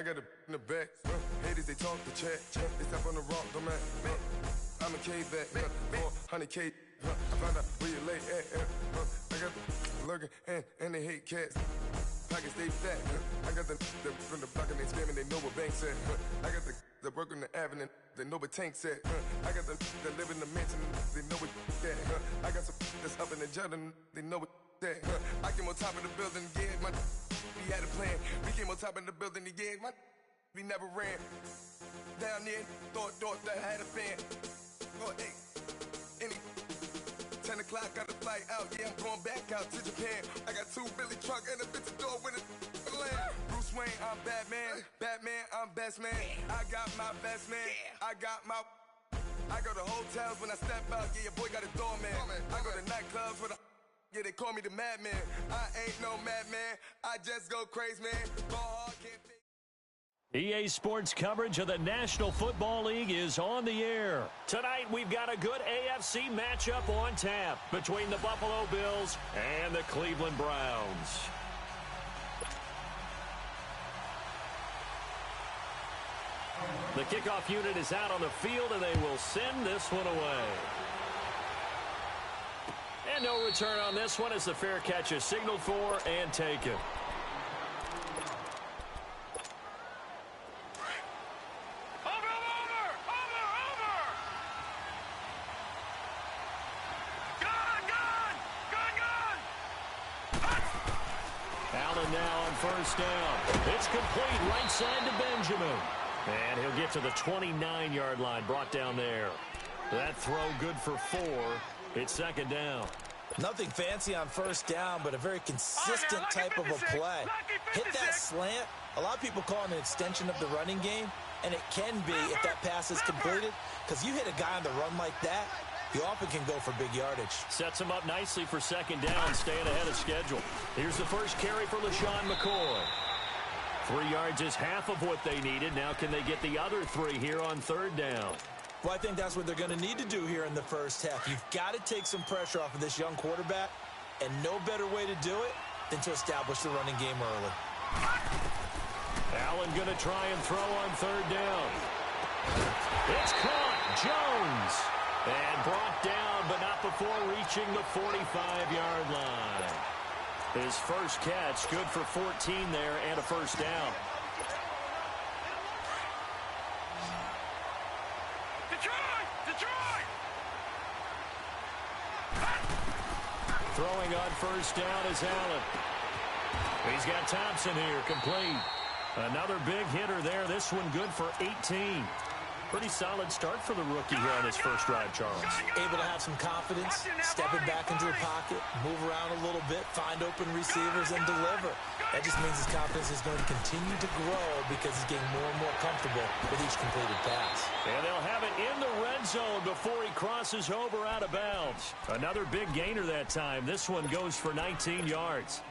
got in the back. Haters, they talk the chat. They step on the rock, don't matter. I'm a K-back. 400K. I found out where you lay at. I got the lurking and they hate cats. Pockets stay fat. I got the from the block and they scamming. They know what banks at. I got the work on the avenue. They know what tanks at. I got the that live in the mansion. They know what that. I got some that's up in the Jordan. They know what that. I came on top of the building. Yeah, my we had a plan. We came on top of the building. Yeah, my we never ran. Down there, thought that I had a fan. Oh, hey, any 10 o'clock, got a flight out. Yeah, I'm going back out to Japan. I got 2 Billy truck and a bitch door with a land. Bruce Wayne, I'm Batman. Batman, I'm best man. I got my best man. I go to hotels when I step out. Yeah, your boy got a doorman. I go to nightclubs with a. Yeah, they call me the madman. I ain't no madman. I just go crazy, man. Ball hard, can't think. EA Sports coverage of the National Football League is on the air. Tonight, we've got a good AFC matchup on tap between the Buffalo Bills and the Cleveland Browns. The kickoff unit is out on the field, and they will send this one away. And no return on this one as the fair catch is signaled for and taken. Allen now on first down. It's complete right side to Benjamin. And he'll get to the 29-yard line, brought down there. That throw good for 4. It's second down. Nothing fancy on first down, but a very consistent type of a play. Hit that slant. A lot of people call it an extension of the running game, and it can be if that pass is completed, because you hit a guy on the run like that, you often can go for big yardage. Sets him up nicely for second down, staying ahead of schedule. Here's the first carry for LaShawn McCoy. 3 yards is half of what they needed. Now can they get the other 3 here on third down? Well, I think that's what they're going to need to do here in the first half. You've got to take some pressure off of this young quarterback, and no better way to do it than to establish the running game early. Allen going to try and throw on third down. It's caught. Jones. And brought down, but not before reaching the 45-yard line. His first catch, good for 14 there and a first down. Detroit! Throwing on first down is Allen. He's got Thompson here, complete. Another big hitter there. This one good for 18. Pretty solid start for the rookie here on his first drive, Charles. Able to have some confidence, stepping back into the pocket, move around a little bit, find open receivers, and deliver. That just means his confidence is going to continue to grow because he's getting more and more comfortable with each completed pass. And they'll have it in the red zone before he crosses over out of bounds. Another big gainer that time. This one goes for 19 yards.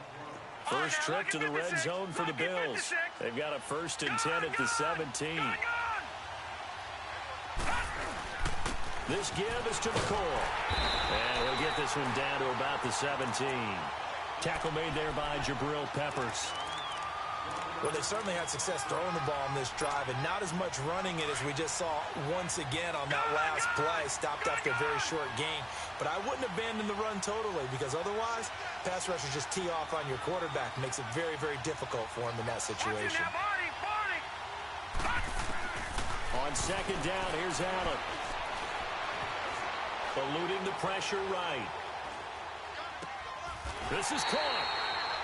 First trip to the red zone for the Bills. They've got a 1st and 10 at the 17. This give is to McCoy. And he'll get this one down to about the 17. Tackle made there by Jabril Peppers. Well, they certainly had success throwing the ball on this drive, and not as much running it as we just saw once again on that last play. Stopped after a very short gain. But I wouldn't abandon the run totally, because otherwise, pass rushers just tee off on your quarterback. Makes it very, very difficult for him in that situation. On second down, here's Allen. Eluding the pressure right. This is caught.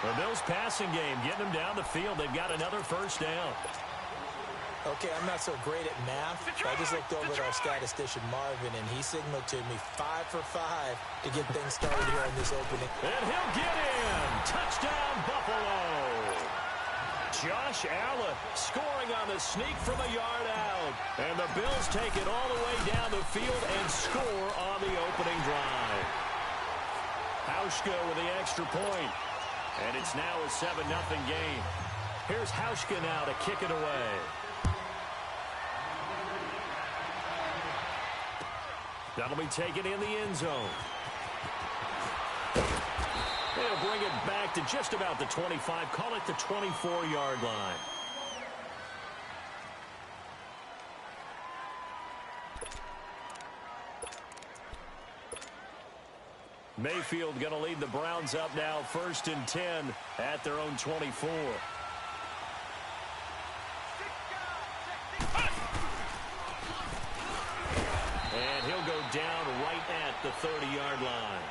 The Bills passing game, getting them down the field. They've got another first down. Okay, I'm not so great at math. I just looked over at our statistician, Marvin, and he signaled to me 5 for 5 to get things started here on this opening. And he'll get in. Touchdown, Buffalo. Josh Allen scoring on the sneak from a yard out. And the Bills take it all the way down the field and score on the opening drive. Hauschka with the extra point. And it's now a 7-0 game. Here's Hauschka now to kick it away. That'll be taken in the end zone. They'll bring it back to just about the 25. Call it the 24-yard line. Mayfield going to lead the Browns up now 1st and 10 at their own 24. And he'll go down right at the 30-yard line.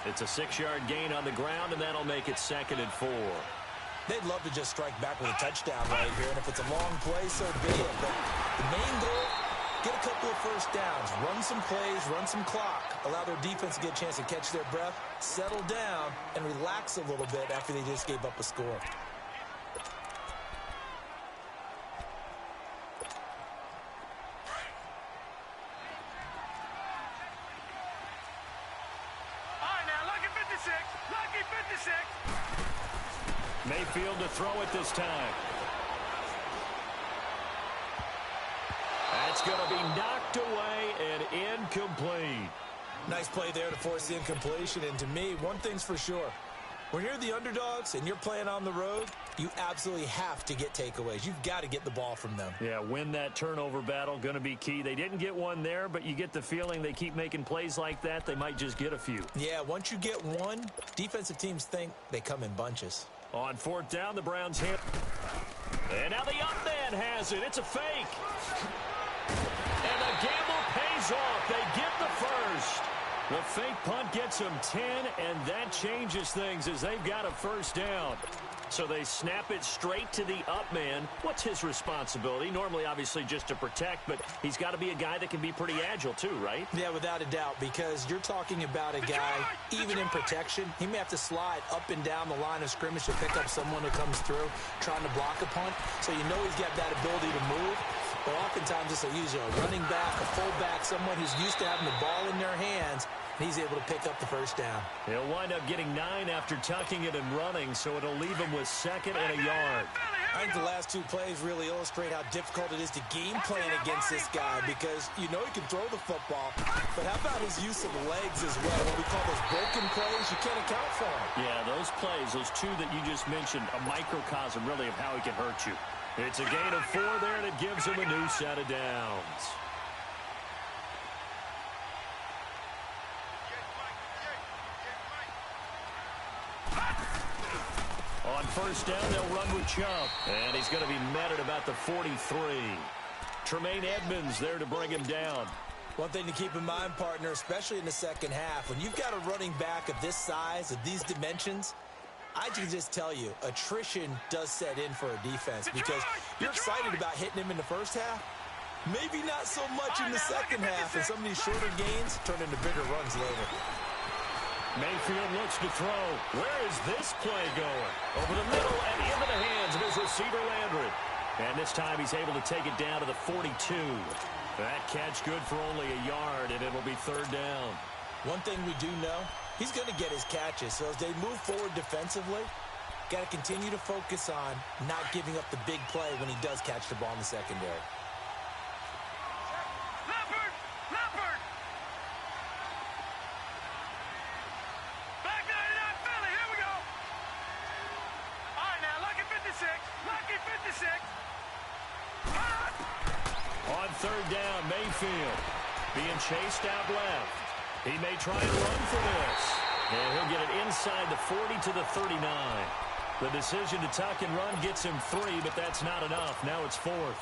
It's a 6-yard gain on the ground, and that'll make it 2nd and 4. They'd love to just strike back with a touchdown right here, and if it's a long play, so be it. But the main goal, get a couple of first downs, run some plays, run some clock, allow their defense to get a chance to catch their breath, settle down, and relax a little bit after they just gave up a score. Mayfield to throw it this time. That's going to be knocked away and incomplete. Nice play there to force the incompletion. And to me, one thing's for sure. When you're the underdogs and you're playing on the road, you absolutely have to get takeaways. You've got to get the ball from them. Yeah, win that turnover battle, going to be key. They didn't get one there, but you get the feeling they keep making plays like that, they might just get a few. Yeah, once you get one, defensive teams think they come in bunches. On 4th down, the Browns hit. And now the up man has it. It's a fake. And the gamble pays off. They get the first. The fake punt gets them 10, and that changes things as they've got a first down. So they snap it straight to the up man. What's his responsibility? Normally, obviously, just to protect, but he's got to be a guy that can be pretty agile too, right? Yeah, without a doubt, because you're talking about a guy, even in protection, he may have to slide up and down the line of scrimmage to pick up someone who comes through trying to block a punt. So you know he's got that ability to move. But oftentimes, it's usually a running back, a fullback, someone who's used to having the ball in their hands. He's able to pick up the first down. He'll wind up getting 9 after tucking it and running, so it'll leave him with 2nd and a yard. I think the last 2 plays really illustrate how difficult it is to game plan against this guy because you know he can throw the football, but how about his use of legs as well? What we call those broken plays, you can't account for them. Yeah, those plays, those 2 that you just mentioned, a microcosm really of how he can hurt you. It's a gain of 4 there, and it gives him a new set of downs. On 1st down, they'll run with Chubb. And he's going to be met at about the 43. Tremaine Edmonds there to bring him down. One thing to keep in mind, partner, especially in the second half, when you've got a running back of this size, of these dimensions, I can just tell you, attrition does set in for a defense because you're excited about hitting him in the first half. Maybe not so much in the second half, and some of these shorter gains turn into bigger runs later. Mayfield looks to throw. Where is this play going? Over the middle and into the hands of his receiver, Landry. And this time he's able to take it down to the 42. That catch good for only a yard, and it'll be 3rd down. One thing we do know, he's going to get his catches. So as they move forward defensively, got to continue to focus on not giving up the big play when he does catch the ball in the secondary. On 3rd down, Mayfield being chased out left. He may try and run for this. And he'll get it inside the 40 to the 39. The decision to tuck and run gets him 3, but that's not enough. Now it's 4th.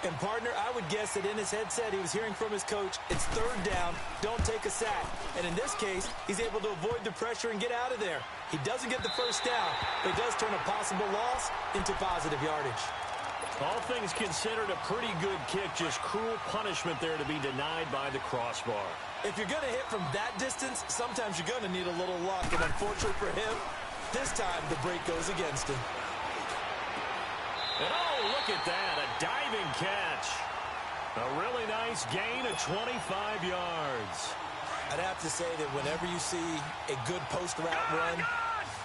And, partner, I would guess that in his headset he was hearing from his coach, it's 3rd down, don't take a sack. And in this case, he's able to avoid the pressure and get out of there. He doesn't get the first down, but he does turn a possible loss into positive yardage. All things considered, a pretty good kick. Just cruel punishment there to be denied by the crossbar. If you're going to hit from that distance, sometimes you're going to need a little luck. And unfortunately for him, this time the break goes against him. And oh, look at that, a diving catch. A really nice gain of 25 yards. I'd have to say that whenever you see a good post route run,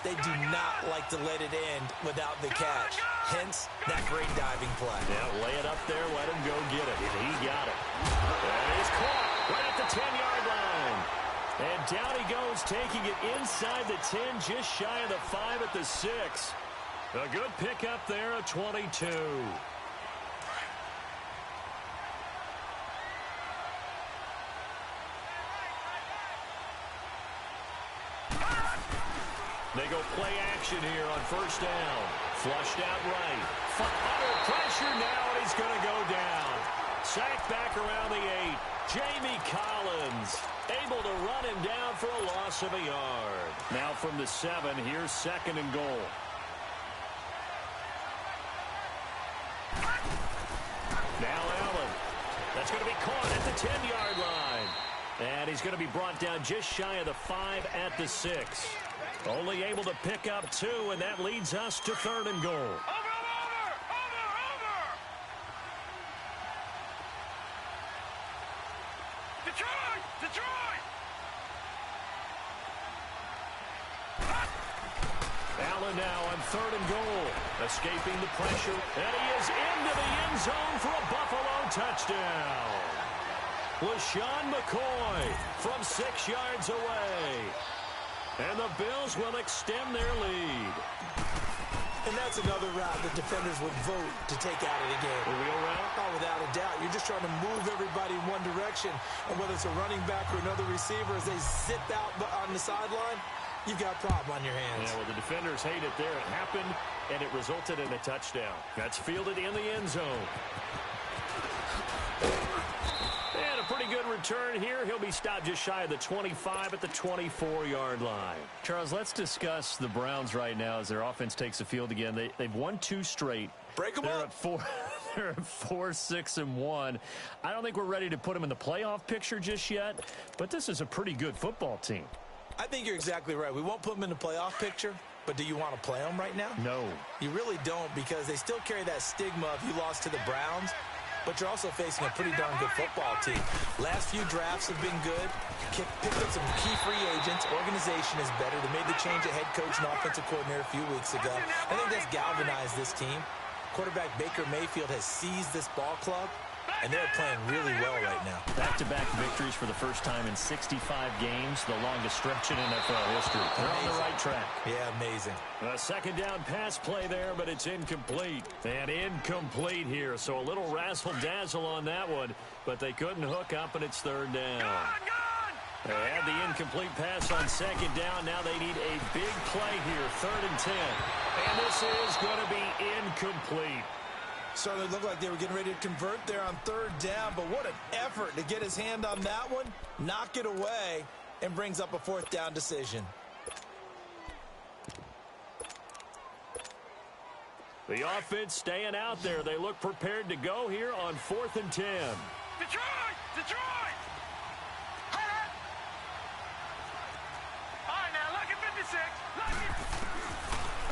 they do not like to let it end without the catch. Hence, that great diving play. Yeah, lay it up there, let him go get it. And he got it. And he's caught right at the 10-yard line. And down he goes, taking it inside the 10, just shy of the 5 at the 6. A good pickup there, a 22. go play action here on first down. Flushed out right. Under pressure now, and he's going to go down. Sacked back around the 8. Jamie Collins able to run him down for a loss of a yard. Now from the 7, here's 2nd and goal. Now Allen. That's going to be caught at the 10-yard line. And he's going to be brought down just shy of the 5 at the 6. Only able to pick up 2, and that leads us to 3rd and goal. Over! Detroit! Allen now on 3rd and goal. Escaping the pressure. And he is into the end zone for a Buffalo touchdown. LaShawn McCoy from 6 yards away. And the Bills will extend their lead. And that's another route that defenders would vote to take out of the game. A wheel route? Oh, without a doubt. You're just trying to move everybody in one direction. And whether it's a running back or another receiver, as they sit out on the sideline, you've got a problem on your hands. Yeah, well, the defenders hate it there. It happened, and it resulted in a touchdown. That's fielded in the end zone. And a pretty good return here. He'll be stopped just shy of the 25 at the 24-yard line. Charles, let's discuss the Browns right now as their offense takes the field again. They've won 2 straight. Break them up. They're at 4, 6, and 1. I don't think we're ready to put them in the playoff picture just yet, but this is a pretty good football team. I think you're exactly right. We won't put them in the playoff picture, but do you want to play them right now? No. You really don't, because they still carry that stigma of you lost to the Browns, but you're also facing a pretty darn good football team. Last few drafts have been good. Picked up some key free agents. Organization is better. They made the change of head coach and offensive coordinator a few weeks ago. I think that's galvanized this team. Quarterback Baker Mayfield has seized this ball club, and they're playing really well right now. Back-to-back victories for the first time in 65 games, the longest stretch in NFL history. They're on the right track. Yeah, amazing. A 2nd down pass play there, but it's incomplete. And incomplete here, so a little razzle-dazzle on that one, but they couldn't hook up, and it's 3rd down. They had the incomplete pass on 2nd down. Now they need a big play here, 3rd and 10. And this is going to be incomplete. Certainly looked like they were getting ready to convert there on 3rd down, but what an effort to get his hand on that one, knock it away, and brings up a 4th down decision. The offense staying out there. They look prepared to go here on 4th and 10. Detroit! All right, now, look at 56.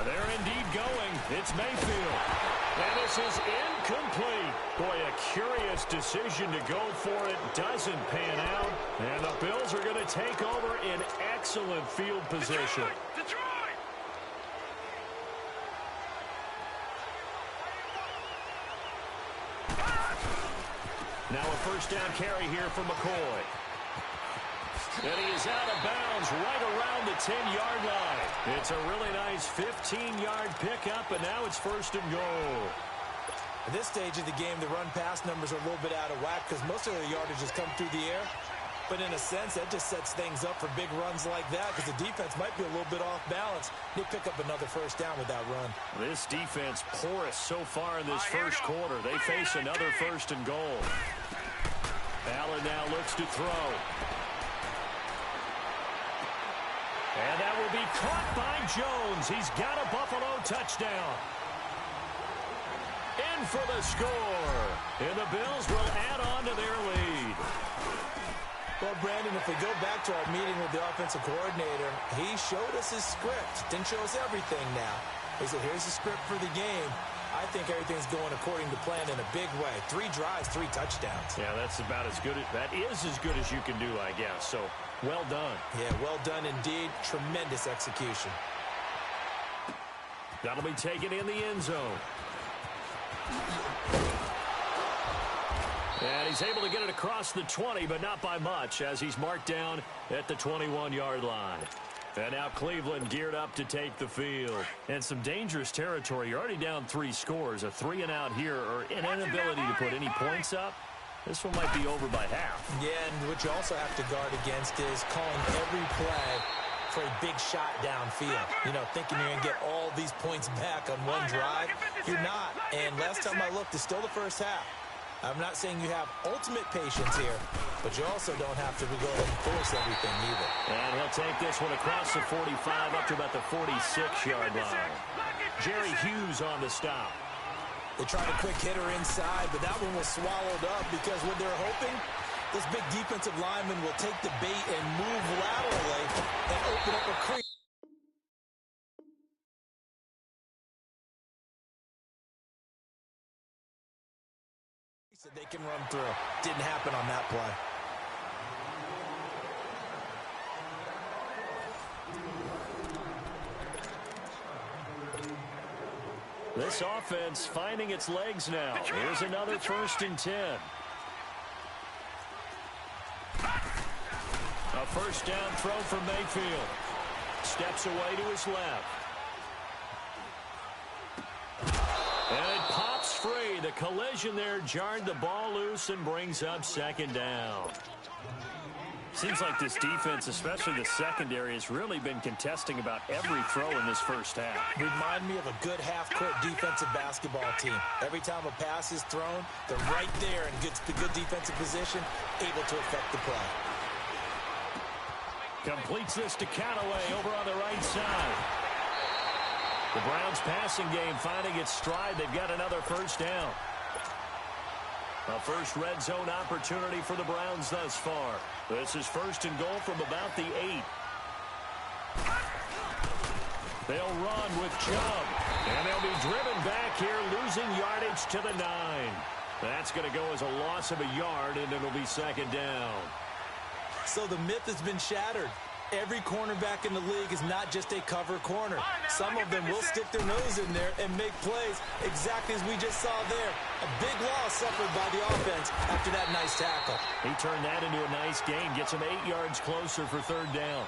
They're indeed going. It's Mayfield. And this is incomplete. Boy, a curious decision to go for it. Doesn't pan out. And the Bills are going to take over in excellent field position. Detroit! Now a 1st down carry here for McCoy. And he is out of bounds right around the 10-yard line. It's a really nice 15-yard pickup, and now it's 1st and goal. At this stage of the game, the run-pass numbers are a little bit out of whack because most of the yardage has come through the air. But in a sense, that just sets things up for big runs like that because the defense might be a little bit off balance. They pick up another 1st down with that run. This defense porous so far in this first quarter. They face another 1st and goal. Allen now looks to throw. And that will be caught by Jones. He's got a Buffalo touchdown. In for the score. And the Bills will add on to their lead. Well, Brandon, if we go back to our meeting with the offensive coordinator, he showed us his script. Didn't show us everything now. He said, here's the script for the game. I think everything's going according to plan in a big way. 3 drives, 3 touchdowns. Yeah, that's about as good. That is as good as you can do, I guess. So, well done. Yeah, well done indeed. Tremendous execution. That'll be taken in the end zone. And he's able to get it across the 20, but not by much, as he's marked down at the 21-yard line. And now Cleveland geared up to take the field. And some dangerous territory. You're already down 3 scores. A 3-and-out here, or an inability to put any points up. This one might be over by half. Yeah, and what you also have to guard against is calling every play for a big shot downfield. You know, thinking you're going to get all these points back on one drive. You're not. And last time I looked, it's still the first half. I'm not saying you have ultimate patience here, but you also don't have to go and force everything either. And he'll take this one across the 45 up to about the 46-yard line. Jerry Hughes on the stop. They tried a quick hitter inside, but that one was swallowed up because what they're hoping, this big defensive lineman will take the bait and move laterally and open up a crease. That they can run through. Didn't happen on that play. This offense finding its legs now. Here's another 1st and 10. A first down throw for Mayfield. Steps away to his left. And it pops free. The collision there jarred the ball loose and brings up 2nd down. Seems like this defense, especially the secondary, has really been contesting about every throw in this first half. Remind me of a good half-court defensive basketball team. Every time a pass is thrown, they're right there in good defensive position, able to affect the play. Completes this to Callaway over on the right side. The Browns passing game finding its stride. They've got another first down. A first red zone opportunity for the Browns thus far. This is 1st and goal from about the 8. They'll run with Chubb. And they'll be driven back here, losing yardage to the 9. That's going to go as a loss of a yard, and it'll be 2nd down. So the myth has been shattered. Every cornerback in the league is not just a cover corner. Some of them will stick their nose in there and make plays exactly as we just saw there. A big loss suffered by the offense after that nice tackle. He turned that into a nice gain. Gets him 8 yards closer for 3rd down.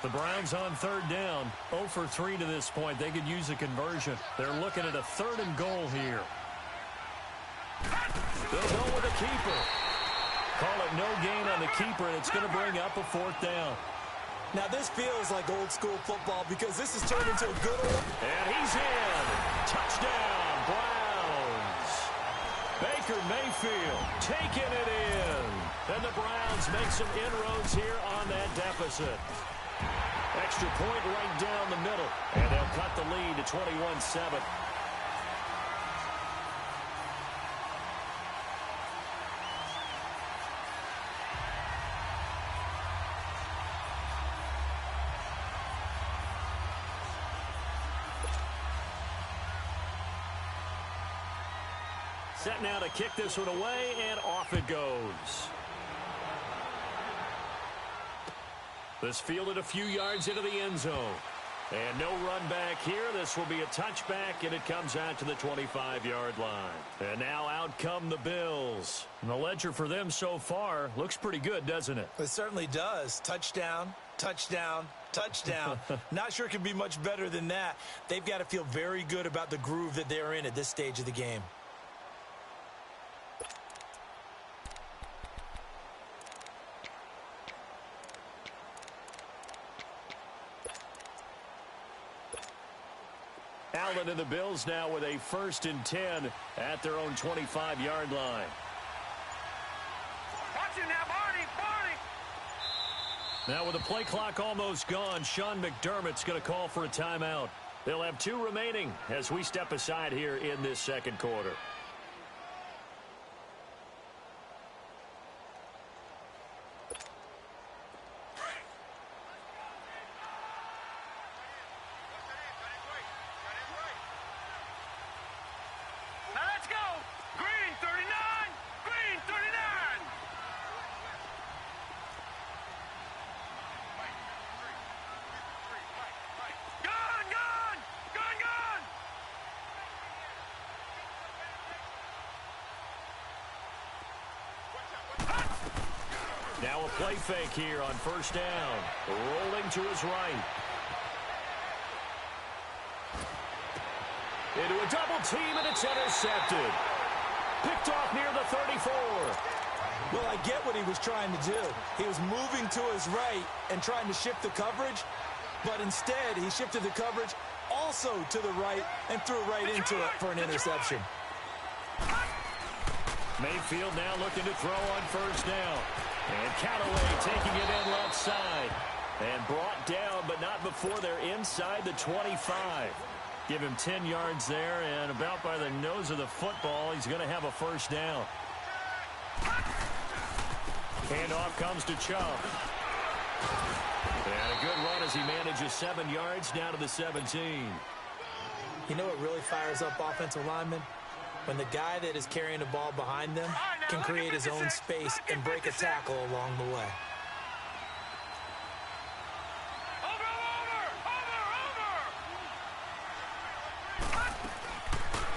The Browns on 3rd down. 0 for 3 to this point. They could use a conversion. They're looking at a 3rd and goal here. They'll go with the keeper. Call it no gain on the keeper, and it's going to bring up a 4th down. Now, this feels like old-school football because this has turned into a good one. And he's in. Touchdown, Browns. Baker Mayfield taking it in. And the Browns make some inroads here on that deficit. Extra point right down the middle. And they'll cut the lead to 21-7. Set now to kick this one away, and off it goes. This fielded a few yards into the end zone. And no run back here. This will be a touchback, and it comes out to the 25-yard line. And now out come the Bills. And the ledger for them so far looks pretty good, doesn't it? It certainly does. Touchdown, touchdown, touchdown. Not sure it can be much better than that. They've got to feel very good about the groove that they're in at this stage of the game. Allen and the Bills now with a 1st and 10 at their own 25-yard line. Watch it now, Barney, Barney. Now with the play clock almost gone, Sean McDermott's going to call for a timeout. They'll have 2 remaining as we step aside here in this 2nd quarter. Now let's go. Green 39. Green 39. Gone, gone. Gone, gone. Now a play fake here on 1st down. Rolling to his right. Into a double team, and it's intercepted. Picked off near the 34. Well, I get what he was trying to do. He was moving to his right and trying to shift the coverage, but instead he shifted the coverage also to the right and threw right into it for an interception. Mayfield now looking to throw on first down. And Callaway taking it in left side. And brought down, but not before they're inside the 25. Give him 10 yards there, and about by the nose of the football, he's going to have a first down. Handoff comes to Chubb. And a good run as he manages 7 yards down to the 17. You know what really fires up offensive linemen? When the guy that is carrying the ball behind them can create his own space and break a tackle along the way.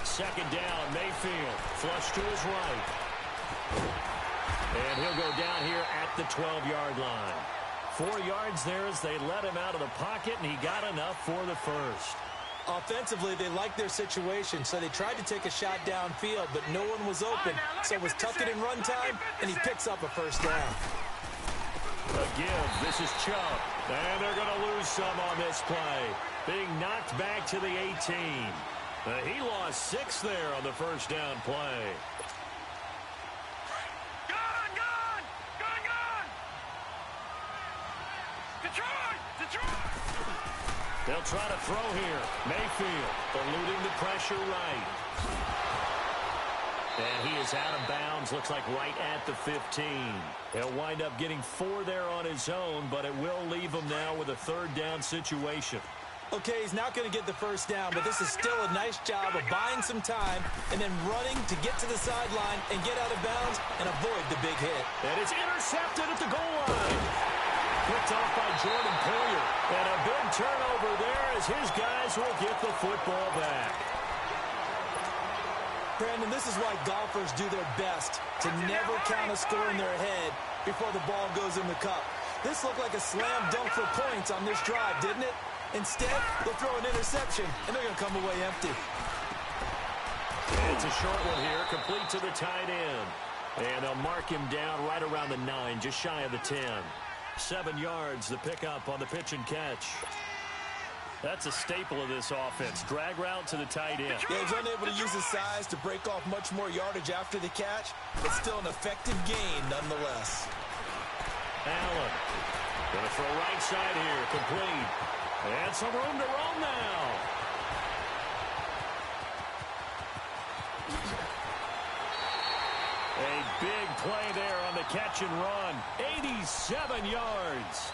Second down, Mayfield. Flush to his right. And he'll go down here at the 12-yard line. 4 yards there as they let him out of the pocket, and he got enough for the first. Offensively, they liked their situation, so they tried to take a shot downfield, but no one was open. So it was tuck it in run time, and he picks up a first down. A give. This is Chubb. And they're going to lose some on this play. Being knocked back to the 18. He lost 6 there on the first down play. Gone! Detroit! They'll try to throw here. Mayfield eluding the pressure right. And he is out of bounds. Looks like right at the 15. He'll wind up getting 4 there on his own, but it will leave him now with a third down situation. Okay, he's not going to get the first down, but this is still a nice job of buying some time and then running to get to the sideline and get out of bounds and avoid the big hit. And it's intercepted at the goal line. Picked off by Jordan Poyer. And a big turnover there as his guys will get the football back. Brandon, this is why golfers do their best to never count a score in their head before the ball goes in the cup. This looked like a slam dunk for points on this drive, didn't it? Instead, they'll throw an interception, and they're going to come away empty. It's a short one here, complete to the tight end. And they'll mark him down right around the 9, just shy of the 10. 7 yards, the pickup on the pitch and catch. That's a staple of this offense. Drag route to the tight end. Yeah, he's unable to use his size to break off much more yardage after the catch, but still an effective gain nonetheless. Allen. Going to throw right side here, complete. And some room to roam now. A big play there on the catch and run. 87 yards.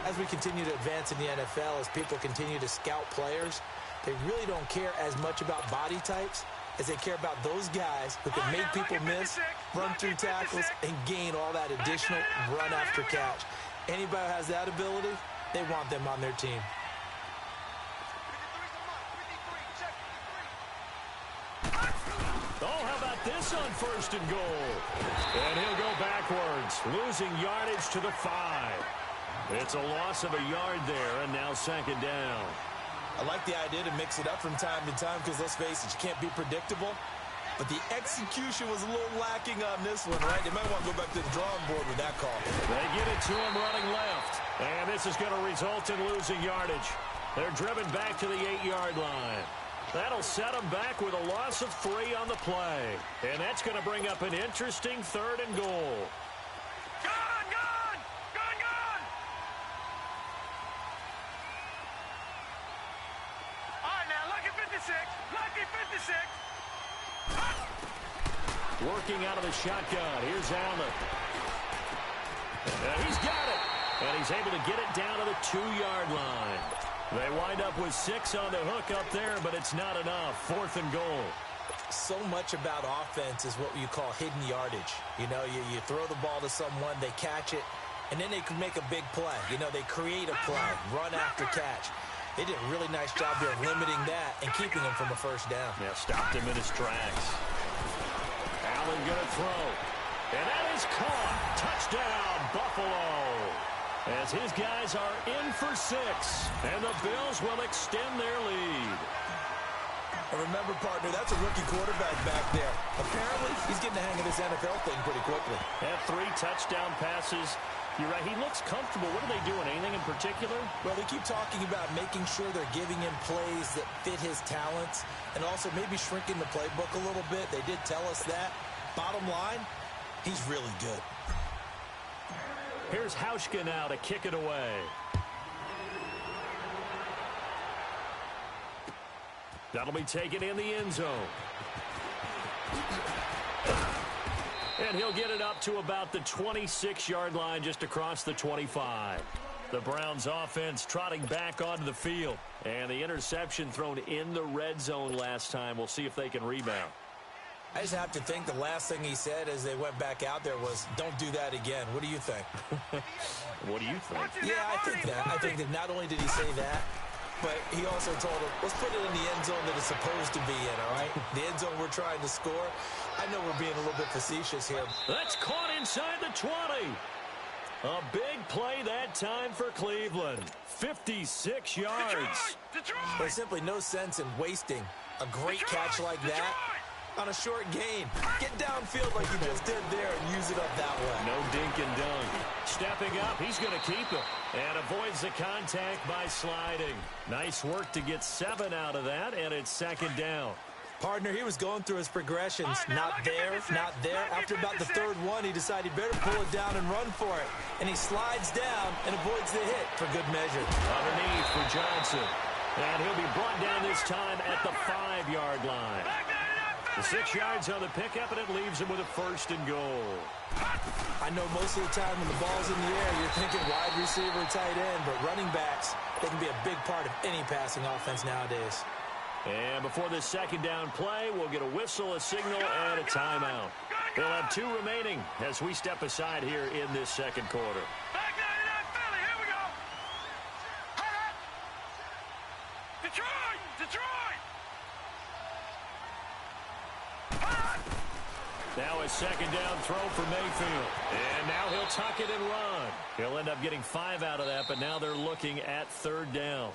As we continue to advance in the NFL, as people continue to scout players, they really don't care as much about body types as they care about those guys who can make people miss, run through tackles, and gain all that additional run after catch. Anybody who has that ability, they want them on their team. Oh, how about this on first and goal? And he'll go backwards, losing yardage to the 5. It's a loss of a yard there, and now second down. I like the idea to mix it up from time to time because, let's face it, you can't be predictable. But the execution was a little lacking on this one, right? They might want to go back to the drawing board with that call. They get it to him running left. And this is going to result in losing yardage. They're driven back to the 8-yard line. That'll set them back with a loss of 3 on the play. And that's going to bring up an interesting third and goal. Gone! All right, now, lucky 56. Working out of the shotgun. Here's Allen. And he's got it. And he's able to get it down to the 2-yard line. They wind up with 6 on the hook up there, but it's not enough. 4th and goal. So much about offense is what you call hidden yardage. You know, you throw the ball to someone, they catch it, and then they can make a big play. You know, they create a play, run after catch. They did a really nice job there of limiting that and keeping him from a first down. Yeah, stopped him in his tracks. Allen going to throw. And that is caught. Touchdown, Buffalo. As his guys are in for 6. And the Bills will extend their lead. And remember, partner, that's a rookie quarterback back there. Apparently, he's getting the hang of this NFL thing pretty quickly. Had 3 touchdown passes. You're right, he looks comfortable. What are they doing, anything in particular? Well, they keep talking about making sure they're giving him plays that fit his talents and also maybe shrinking the playbook a little bit. They did tell us that. Bottom line, he's really good. Here's Hauschka now to kick it away. That'll be taken in the end zone. And he'll get it up to about the 26-yard line just across the 25. The Browns offense trotting back onto the field. And the interception thrown in the red zone last time. We'll see if they can rebound. I just have to think the last thing he said as they went back out there was, don't do that again. What do you think? What do you think? Yeah, I think that. I think that not only did he say that, but he also told him, let's put it in the end zone that it's supposed to be in, all right? The end zone we're trying to score. I know we're being a little bit facetious here. That's caught inside the 20. A big play that time for Cleveland. 56 yards. There's simply no sense in wasting a great catch like that on a short gain. Get downfield like you just did there and use it up that way. No dink and dunk. Stepping up, he's going to keep it. And avoids the contact by sliding. Nice work to get 7 out of that, and it's second down. Partner, he was going through his progressions. Not there, not there. After about the third one, he decided he better pull it down and run for it. And he slides down and avoids the hit for good measure. Underneath for Johnson. And he'll be brought down this time at the 5-yard line. The 6 yards on the pickup, and it leaves him with a first and goal. I know most of the time when the ball's in the air, you're thinking wide receiver, tight end, but running backs, they can be a big part of any passing offense nowadays. And before this second down play, we'll get a whistle, a signal, and a timeout. They'll have 2 remaining as we step aside here in this second quarter. Back 99 Philly, here we go. Detroit! Detroit! Now a second down throw for Mayfield. And now he'll tuck it and run. He'll end up getting 5 out of that, but now they're looking at third down.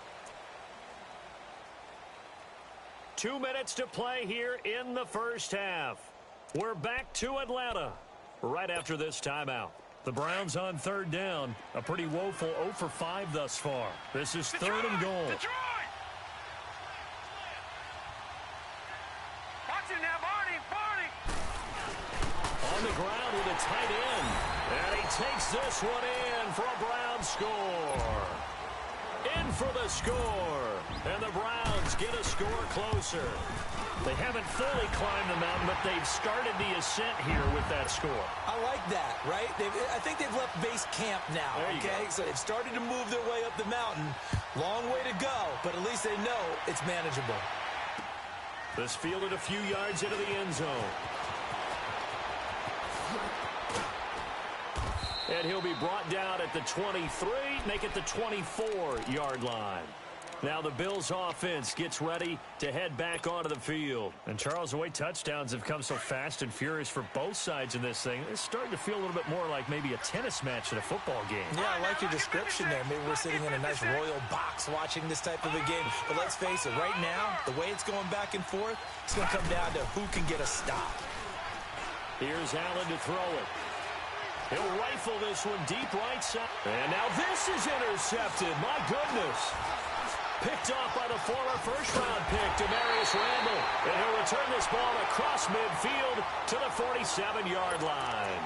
2 minutes to play here in the first half. We're back to Atlanta right after this timeout. The Browns on third down. A pretty woeful 0 for 5 thus far. This is third and goal. Detroit! Watch it now, Barney! Barney! On the ground with a tight end. And he takes this one in for a Browns score. In for the score. And the Browns get a score closer. They haven't fully climbed the mountain, but they've started the ascent here with that score. I like that, right? I think they've left base camp now, okay? So they've started to move their way up the mountain. Long way to go, but at least they know it's manageable. This fielded a few yards into the end zone. And he'll be brought down at the 23, make it the 24-yard line. Now the Bills offense gets ready to head back onto the field. And Charles, the way touchdowns have come so fast and furious for both sides in this thing, it's starting to feel a little bit more like maybe a tennis match at a football game. Yeah, I like your description there. Maybe we're sitting in a nice royal box watching this type of a game. But let's face it, right now, the way it's going back and forth, it's going to come down to who can get a stop. Here's Allen to throw it. He'll rifle this one deep right side. And now this is intercepted. My goodness. Picked off by the former first-round pick, Demarius Randall. And he'll return this ball across midfield to the 47-yard line.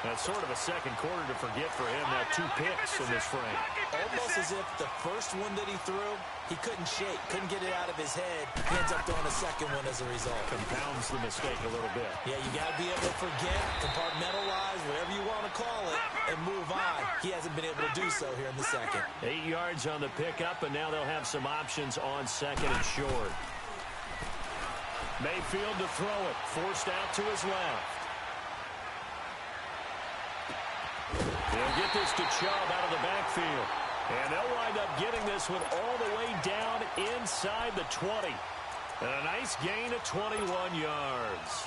That's sort of a second quarter to forget for him. Now 2 picks in this frame. Almost as if the first one that he threw, he couldn't shake, couldn't get it out of his head. He ends up throwing a second one as a result. Compounds the mistake a little bit. Yeah, you got to be able to forget, compartmentalize, whatever you want to call it, and move on. He hasn't been able to do so here in the second. 8 yards on the pickup, and now they'll have some options on second and short. Mayfield to throw it, forced out to his left. They'll get this to Chubb out of the backfield. And they'll wind up getting this one all the way down inside the 20. And a nice gain of 21 yards.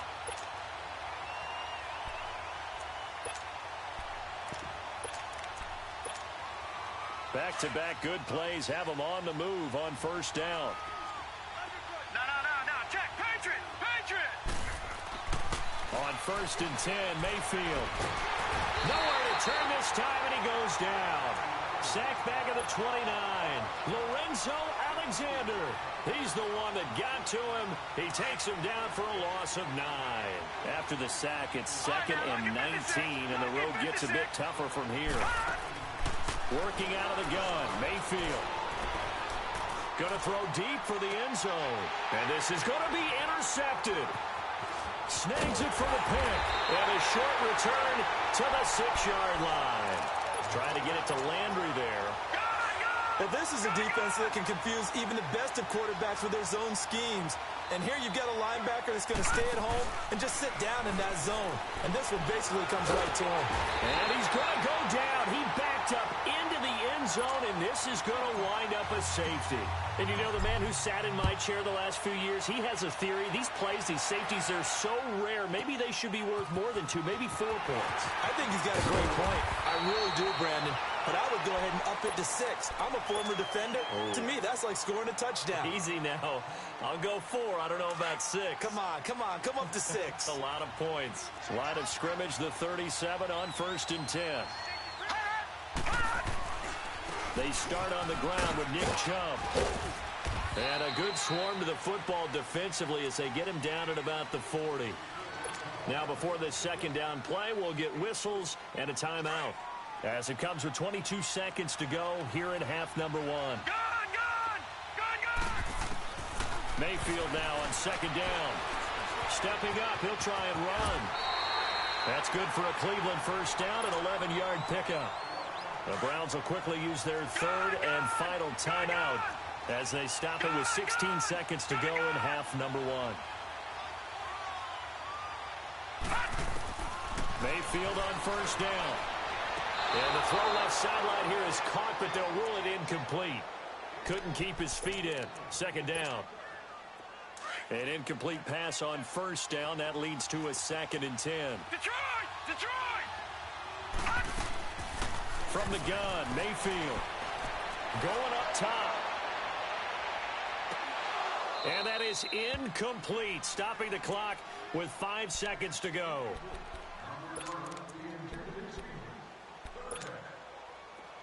Back-to-back good plays have them on the move on first down. first and 10. Mayfield. Nowhere to turn this time, and he goes down. Sacked back at the 29. Lorenzo Alexander. He's the one that got to him. He takes him down for a loss of 9. After the sack, it's 2nd and 19, and the road gets a bit tougher from here. Working out of the gun, Mayfield. Going to throw deep for the end zone. And this is going to be intercepted. Snags it for the pick. And a short return to the 6-yard line. Trying to get it to Landry there. Well, this is a defense that can confuse even the best of quarterbacks with their zone schemes. And here you've got a linebacker that's going to stay at home and just sit down in that zone. And this one basically comes right to him. And he's going to go down. He backed up into the end zone, and this is going to wind up a safety. And you know, the man who sat in my chair the last few years, he has a theory. These plays, these safeties, they're so rare. Maybe they should be worth more than 2, maybe 4 points. I think he's got a great point. I really do, Brandon. But I would go ahead and up it to 6. I'm a former defender. Oh. To me, that's like scoring a touchdown. Easy now. I'll go 4. I don't know about 6. Come on. Come up to 6. A lot of points. Line of scrimmage, the 37 on 1st and 10. They start on the ground with Nick Chubb. And a good swarm to the football defensively as they get him down at about the 40. Now, before this second down play, we'll get whistles and a timeout. As it comes with 22 seconds to go here in half number 1. Gun! Mayfield now on 2nd down. Stepping up, he'll try and run. That's good for a Cleveland first down, an 11-yard pickup. The Browns will quickly use their 3rd and final timeout as they stop it with 16 seconds to go in half number 1. Mayfield on 1st down. And the throw left sideline here is caught, but they'll rule it incomplete. Couldn't keep his feet in. 2nd down. An incomplete pass on 1st down. That leads to a 2nd and 10. Detroit! From the gun, Mayfield. Going up top. And that is incomplete. Stopping the clock with 5 seconds to go.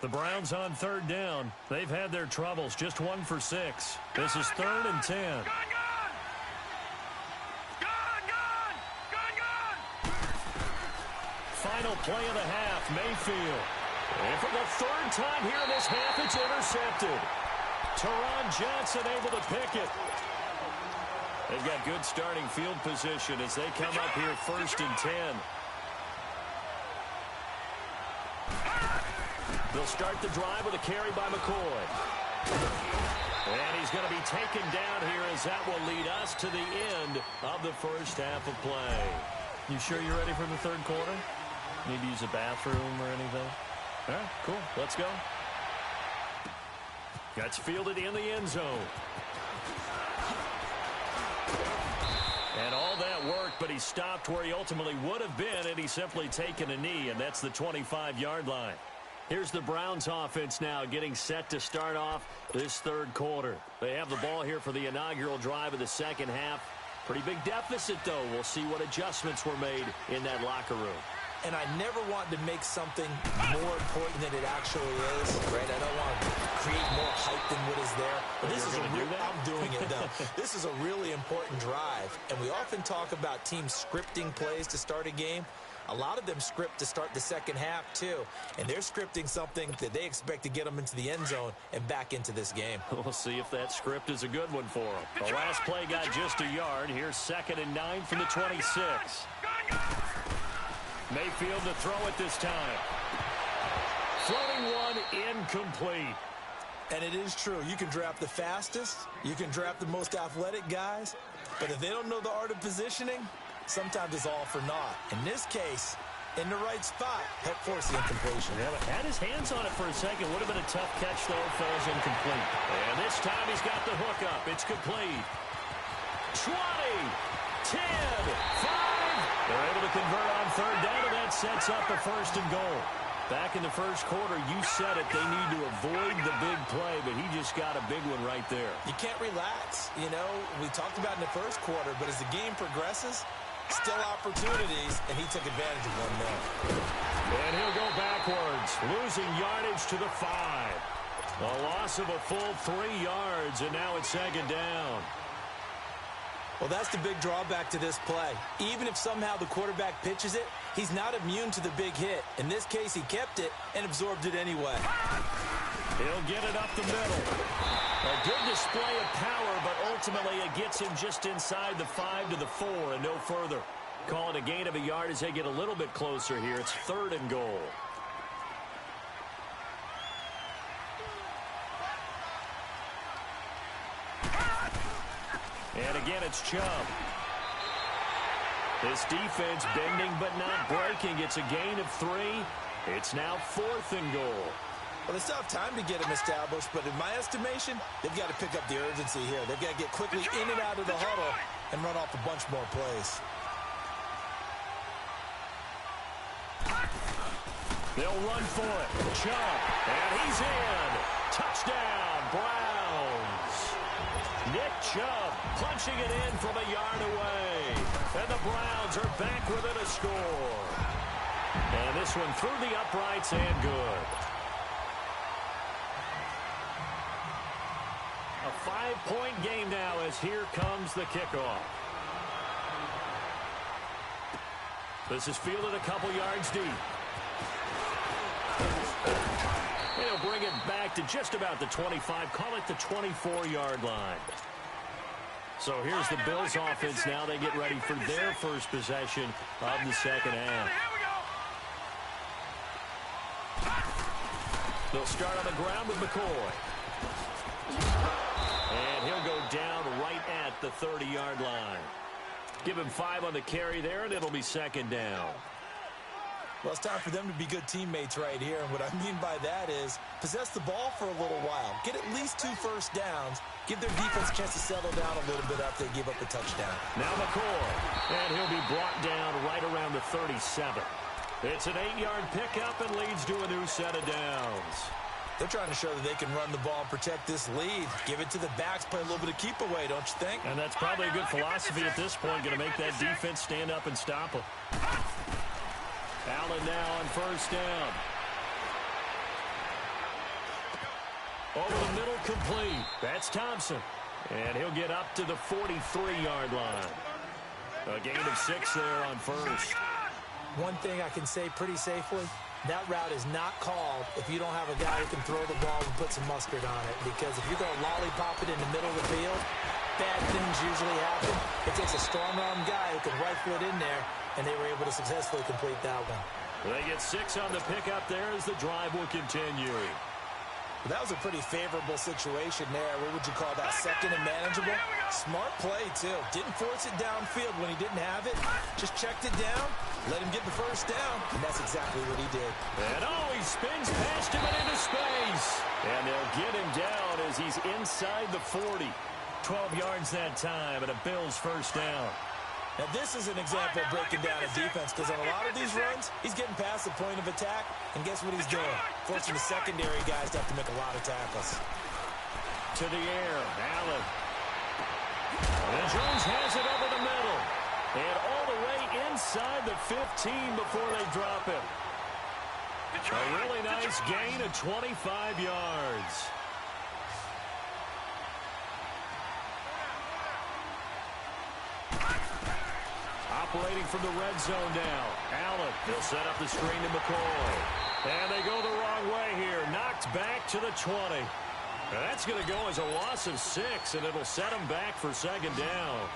The Browns on 3rd down. They've had their troubles. Just 1 for 6. This is 3rd and 10. Gun! Final play of the half, Mayfield. And for the 3rd time here in this half, it's intercepted. Teron Johnson able to pick it. They've got good starting field position as they come up here 1st and 10. They'll start the drive with a carry by McCoy. And he's going to be taken down here as that will lead us to the end of the first half of play. You sure you're ready for the 3rd quarter? Need to use a bathroom or anything? All right, cool. Let's go. Gets fielded in the end zone. And all that worked, but he stopped where he ultimately would have been had he simply taken a knee, and that's the 25-yard line. Here's the Browns offense now getting set to start off this 3rd quarter. They have the ball here for the inaugural drive of the 2nd half. Pretty big deficit, though. We'll see what adjustments were made in that locker room. And I never want to make something more important than it actually is, right? I don't want to create more hype than what is there. But this is I'm doing it, though. This is a really important drive. And we often talk about teams scripting plays to start a game. A lot of them script to start the 2nd half, too. And they're scripting something that they expect to get them into the end zone and back into this game. We'll see if that script is a good one for them. The last play got just a yard. Here's 2nd and 9 from the 26. Mayfield to throw it this time. Floating one, incomplete. And it is true. You can draft the fastest. You can draft the most athletic guys. But if they don't know the art of positioning, sometimes it's all for naught. In this case, in the right spot, help force the incompletion. Yeah, but had his hands on it for a second. Would have been a tough catch, though. Falls incomplete. And this time he's got the hook up. It's complete. 20, 10, 5. They're able to convert on 3rd down, and that sets up a 1st and goal. Back in the 1st quarter, you said it. They need to avoid the big play, but he just got a big one right there. You can't relax. You know, we talked about in the 1st quarter, but as the game progresses, Still opportunities, and he took advantage of one there. And he'll go backwards, losing yardage to the 5. A loss of a full 3 yards, and now it's second down. Well, that's the big drawback to this play. Even if somehow the quarterback pitches it, he's not immune to the big hit. In this case, he kept it and absorbed it anyway. He'll get it up the middle. A good display of power, but ultimately it gets him just inside the 5 to the 4 and no further. Call it a gain of a yard as they get a little bit closer here. It's 3rd and goal. And again, it's Chubb. This defense bending but not breaking. It's a gain of 3. It's now 4th and goal. Well, they still have time to get him established, but in my estimation, they've got to pick up the urgency here. They've got to get quickly in and out of the huddle and run off a bunch more plays. They'll run for it. Chubb, and he's in. Touchdown, Browns. Nick Chubb punching it in from a yard away. And the Browns are back within a score. And this one through the uprights and good. A 5-point game now as here comes the kickoff. This is fielded a couple yards deep. He'll bring it back to just about the 25. Call it the 24-yard line. So here's the Bills offense now. They get ready for their first possession of the second half. They'll start on the ground with McCoy. And he'll go down right at the 30-yard line. Give him 5 on the carry there, and it'll be second down. Well, it's time for them to be good teammates right here. And what I mean by that is possess the ball for a little while. Get at least 2 first downs. Give their defense a chance to settle down a little bit after they give up a touchdown. Now McCoy. And he'll be brought down right around the 37. It's an 8-yard pickup and leads to a new set of downs. They're trying to show that they can run the ball and protect this lead. Give it to the backs, play a little bit of keep away, don't you think? And that's probably a good philosophy at this point. Going to make that defense stand up and stop them. Allen now on first down. Over the middle, complete. That's Thompson. And he'll get up to the 43-yard line. A gain of 6 there on first. One thing I can say pretty safely, that route is not called if you don't have a guy who can throw the ball and put some mustard on it. Because if you're going to lollipop it in the middle of the field, bad things usually happen. It takes a strong-arm guy who can rifle it in there, and they were able to successfully complete that one. They get 6 on the pickup there as the drive will continue. That was a pretty favorable situation there. What would you call that? Second and manageable? Smart play, too. Didn't force it downfield when he didn't have it. Just checked it down, let him get the first down, and that's exactly what he did. And he spins past him and into space. And they'll get him down as he's inside the 40. 12 yards that time and a Bills first down. Now, this is an example of breaking down a defense because on a lot of these runs, he's getting past the point of attack, and guess what he's doing? Forcing the secondary guys to have to make a lot of tackles. To the air, Allen. And Jones has it over the middle. And all the way inside the 15 before they drop him. A really nice gain of 25 yards. Operating from the red zone now. Allen, they'll set up the screen to McCoy. And they go the wrong way here. Knocked back to the 20. And that's going to go as a loss of 6, and it'll set them back for second down.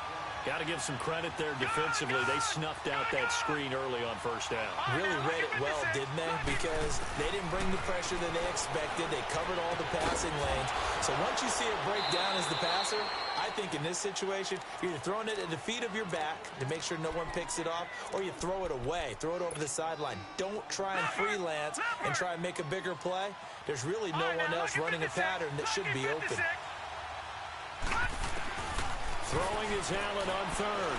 Got to give some credit there defensively. They snuffed out that screen early on first down. Really read it well, didn't they? Because they didn't bring the pressure that they expected. They covered all the passing lanes. So once you see it break down as the passer, I think in this situation, you're either throwing it at the feet of your back to make sure no one picks it off, or you throw it away. Throw it over the sideline. Don't try and freelance and try and make a bigger play. There's really no one else running a pattern that should be open. Throwing is Allen on third.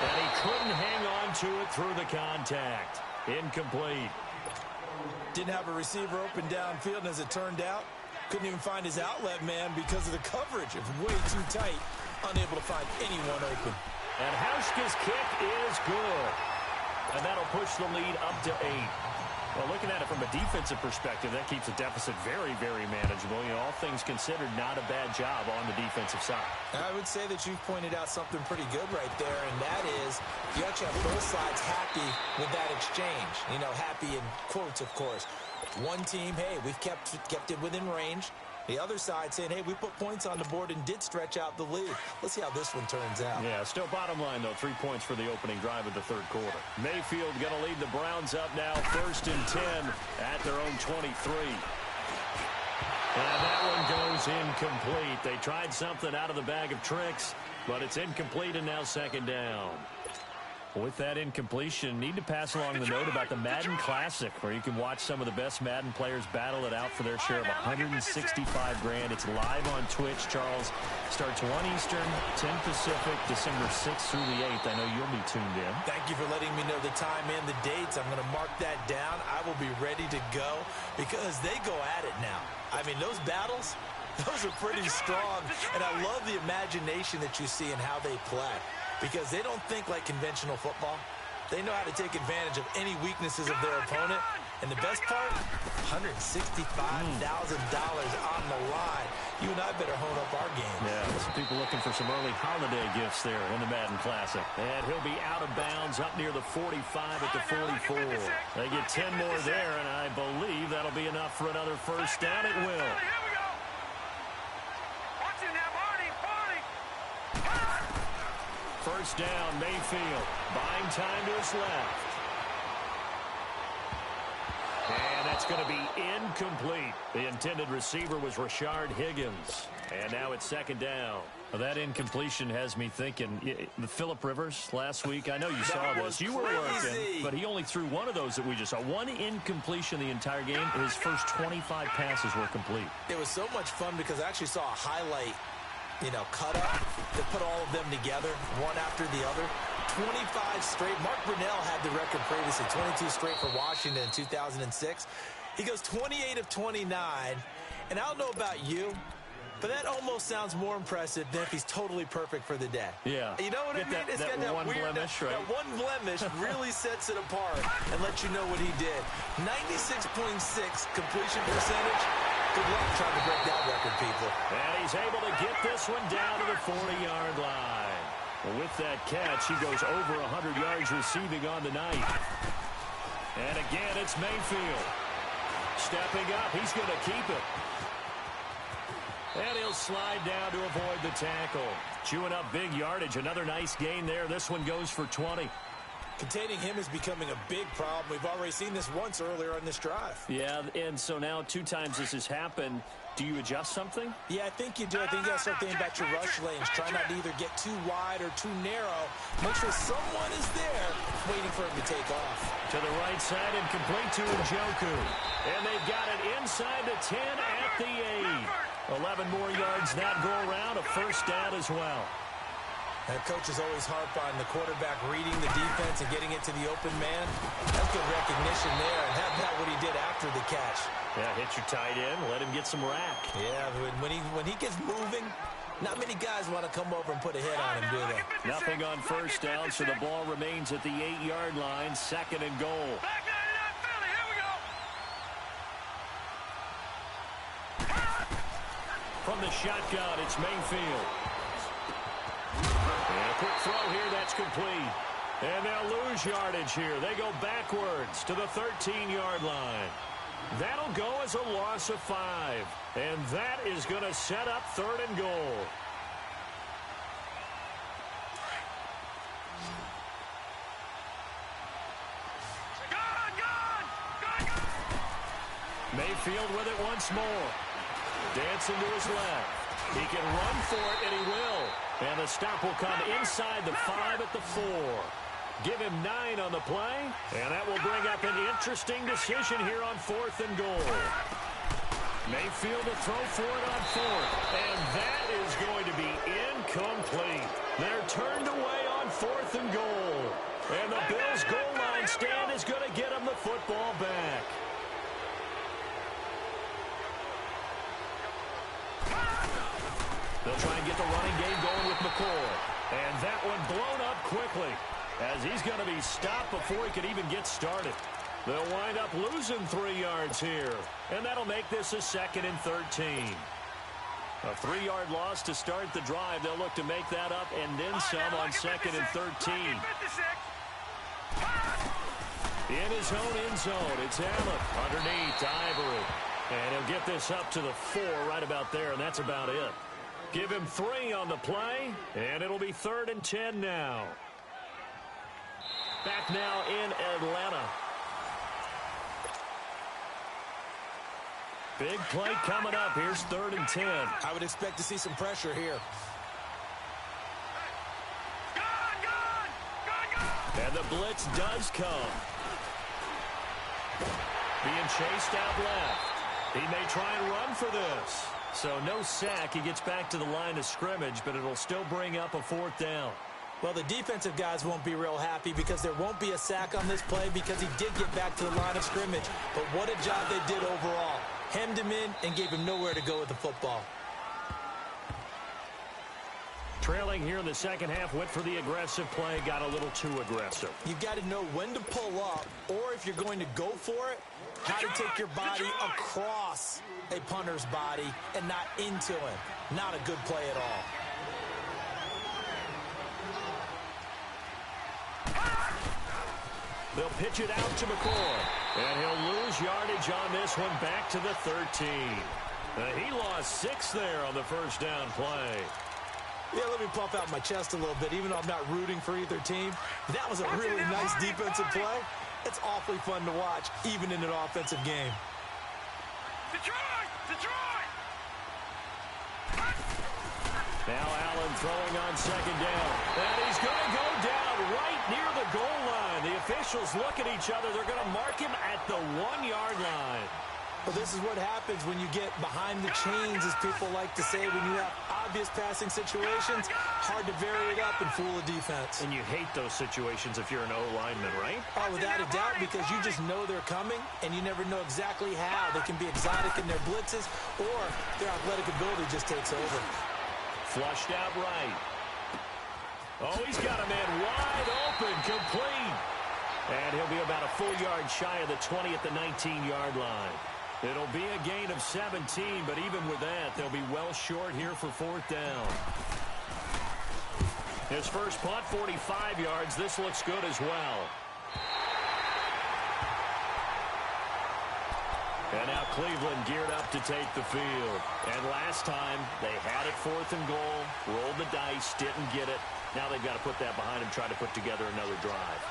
And he couldn't hang on to it through the contact. Incomplete. Didn't have a receiver open downfield, and as it turned out, couldn't even find his outlet man because of the coverage. It was way too tight. Unable to find anyone open. And Hauschka's kick is good. And that'll push the lead up to 8. Well, looking at it from a defensive perspective, that keeps the deficit very, very manageable. You know, all things considered, not a bad job on the defensive side. I would say that you've pointed out something pretty good right there, and that is you actually have both sides happy with that exchange. You know, happy in quotes, of course. One team, hey, we've kept it within range. The other side saying, hey, we put points on the board and did stretch out the lead. Let's see how this one turns out. Yeah, still bottom line, though, 3 points for the opening drive of the third quarter. Mayfield going to lead the Browns up now, 1st and 10 at their own 23. And that one goes incomplete. They tried something out of the bag of tricks, but it's incomplete and now 2nd down. With that incompletion, need to pass along the note about the Madden Classic, where you can watch some of the best Madden players battle it out for their share of $165 grand. It's live on Twitch, Charles. Starts 1 Eastern, 10 Pacific, December 6th through the 8th. I know you'll be tuned in. Thank you for letting me know the time and the dates. I'm going to mark that down. I will be ready to go because they go at it now. I mean, those battles, those are pretty strong, and I love the imagination that you see in how they play. Because they don't think like conventional football. They know how to take advantage of any weaknesses of their opponent. And the best part, $165,000 on the line. You and I better hone up our game. Yeah, some people looking for some early holiday gifts there in the Madden Classic. And he'll be out of bounds up near the 45 at the 44. They get 10 more there, and I believe that'll be enough for another first down. It will. First down, Mayfield. Buying time to his left. And that's going to be incomplete. The intended receiver was Rashard Higgins. And now it's 2nd down. Well, that incompletion has me thinking, Phillip Rivers last week, I know you saw this. You were working, but he only threw one of those that we just saw. One incompletion the entire game. His first 25 passes were complete. It was so much fun because I actually saw a highlight, cut up to put all of them together, one after the other. 25 straight. Mark Brunell had the record previously, 22 straight for Washington in 2006. He goes 28 of 29, and I don't know about you, but that almost sounds more impressive than if he's totally perfect for the day. Yeah. You know what I mean? It's got that one weird, blemish, right? that one blemish really sets it apart and lets you know what he did. 96.6 completion percentage. Good luck trying to break that record, people. And he's able to get this one down to the 40-yard line. Well, with that catch, he goes over 100 yards receiving on the night. And again, it's Mayfield. Stepping up, he's going to keep it. And he'll slide down to avoid the tackle. Chewing up big yardage. Another nice gain there. This one goes for 20. Containing him is becoming a big problem. We've already seen this once earlier on this drive. Yeah, and so now 2 times this has happened. Do you adjust something? Yeah, I think you do. I think you got to start thinking about your rush lanes. Try not to either get too wide or too narrow. Make sure someone is there waiting for him to take off. To the right side and complete to Njoku. And they've got it inside the 10 at the 8. 11 more yards that go around. A first down as well. And coaches always harp on the quarterback reading the defense and getting it to the open man. That's good recognition there. And how about what he did after the catch? Yeah, hit your tight end. Let him get some rack. Yeah, when he gets moving, not many guys want to come over and put a hit on him, do they? Nothing on first down, so the ball remains at the 8-yard line. 2nd and goal. From the shotgun, it's Mayfield. And a quick throw here, that's complete. And they'll lose yardage here. They go backwards to the 13-yard line. That'll go as a loss of 5. And that is going to set up 3rd and goal. Mayfield with it once more. Dancing to his left. He can run for it, and he will. And the stop will come inside the 5 at the 4. Give him 9 on the play, and that will bring up an interesting decision here on 4th and goal. Mayfield to throw for it on 4th, and that is going to be incomplete. They're turned away on 4th and goal, and the Bills' goal line stand is going to get them the football back. They'll try and get the running game going with McCoy. And that one blown up quickly, as he's going to be stopped before he could even get started. They'll wind up losing 3 yards here, and that'll make this a 2nd and 13. A 3-yard loss to start the drive. They'll look to make that up and then some on 2nd and 13. In his own end zone, it's Allen underneath to Ivory. And he'll get this up to the 4 right about there, and that's about it. Give him 3 on the play, and it'll be 3rd and 10 now. Back now in Atlanta. Big play coming up. Here's 3rd and 10. I would expect to see some pressure here. And the blitz does come. Being chased out left. He may try and run for this. So no sack. He gets back to the line of scrimmage, but it'll still bring up a 4th down. Well, the defensive guys won't be real happy because there won't be a sack on this play because he did get back to the line of scrimmage. But what a job they did overall. Hemmed him in and gave him nowhere to go with the football. Trailing here in the second half, went for the aggressive play, got a little too aggressive. You've got to know when to pull up, or if you're going to go for it, how to take your body across a punter's body and not into him. Not a good play at all. They'll pitch it out to McCoy, and he'll lose yardage on this one back to the 13. He lost 6 there on the first down play. Yeah, let me puff out my chest a little bit, even though I'm not rooting for either team. That was a really nice defensive play. It's awfully fun to watch, even in an offensive game. Detroit! Detroit! Now Allen throwing on 2nd down. And he's going to go down right near the goal line. The officials look at each other. They're going to mark him at the 1-yard line. Well, this is what happens when you get behind the chains, as people like to say, when you have obvious passing situations. Hard to vary it up and fool a defense. And you hate those situations if you're an O-lineman, right? Oh, without a doubt, because you just know they're coming, and you never know exactly how. They can be exotic in their blitzes, or their athletic ability just takes over. Flushed out right. Oh, he's got a man wide open, complete. And he'll be about a full yard shy of the 20 at the 19-yard line. It'll be a gain of 17, but even with that, they'll be well short here for 4th down. His first punt, 45 yards. This looks good as well. And now Cleveland geared up to take the field. And last time, they had it 4th and goal, rolled the dice, didn't get it. Now they've got to put that behind them, try to put together another drive.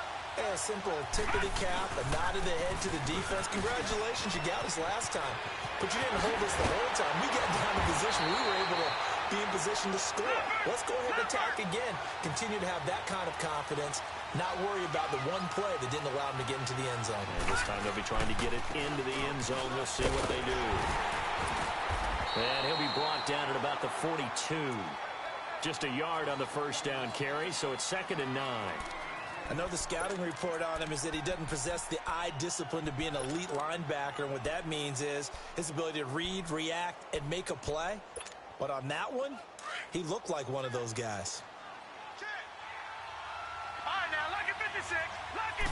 A simple tip of the cap, a nod of the head to the defense. Congratulations, you got us last time. But you didn't hold us the whole time. We got down to position. We were able to be in position to score. Let's go ahead and attack again. Continue to have that kind of confidence. Not worry about the one play that didn't allow them to get into the end zone. And this time they'll be trying to get it into the end zone. We'll see what they do. And he'll be brought down at about the 42. Just a yard on the first down carry, so it's 2nd and 9. I know the scouting report on him is that he doesn't possess the eye discipline to be an elite linebacker, and what that means is his ability to read, react, and make a play. But on that one, he looked like one of those guys. All right, now, lucky 56. Lucky